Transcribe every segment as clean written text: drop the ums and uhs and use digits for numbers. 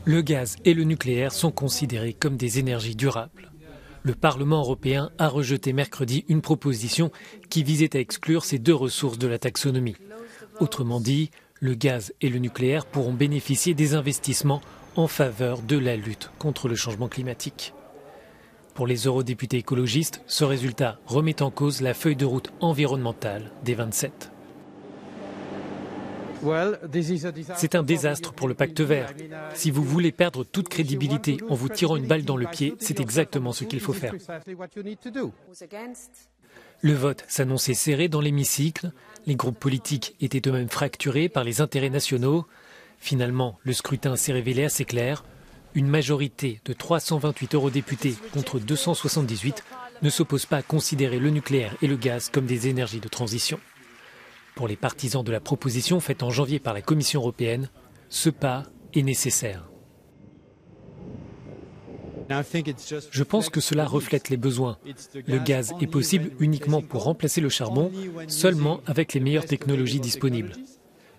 Le gaz et le nucléaire sont considérés comme des énergies durables. Le Parlement européen a rejeté mercredi une proposition qui visait à exclure ces deux ressources de la taxonomie. Autrement dit, le gaz et le nucléaire pourront bénéficier des investissements en faveur de la lutte contre le changement climatique. Pour les eurodéputés écologistes, ce résultat remet en cause la feuille de route environnementale des 27. C'est un désastre pour le pacte vert. Si vous voulez perdre toute crédibilité en vous tirant une balle dans le pied, c'est exactement ce qu'il faut faire. Le vote s'annonçait serré dans l'hémicycle. Les groupes politiques étaient eux-mêmes fracturés par les intérêts nationaux. Finalement, le scrutin s'est révélé assez clair. Une majorité de 328 eurodéputés contre 278 ne s'oppose pas à considérer le nucléaire et le gaz comme des énergies de transition. Pour les partisans de la proposition faite en janvier par la Commission européenne, ce pas est nécessaire. Je pense que cela reflète les besoins. Le gaz est possible uniquement pour remplacer le charbon, seulement avec les meilleures technologies disponibles.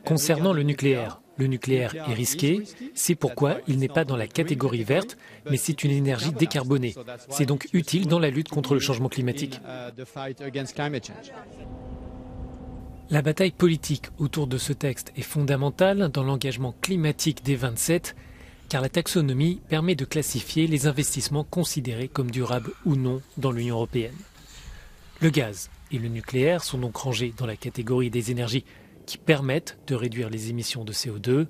Concernant le nucléaire est risqué, c'est pourquoi il n'est pas dans la catégorie verte, mais c'est une énergie décarbonée. C'est donc utile dans la lutte contre le changement climatique. La bataille politique autour de ce texte est fondamentale dans l'engagement climatique des 27, car la taxonomie permet de classifier les investissements considérés comme durables ou non dans l'Union européenne. Le gaz et le nucléaire sont donc rangés dans la catégorie des énergies qui permettent de réduire les émissions de CO2.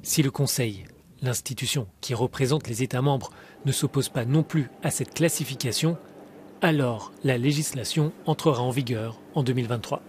Si le Conseil, l'institution qui représente les États membres, ne s'oppose pas non plus à cette classification, alors la législation entrera en vigueur en 2023.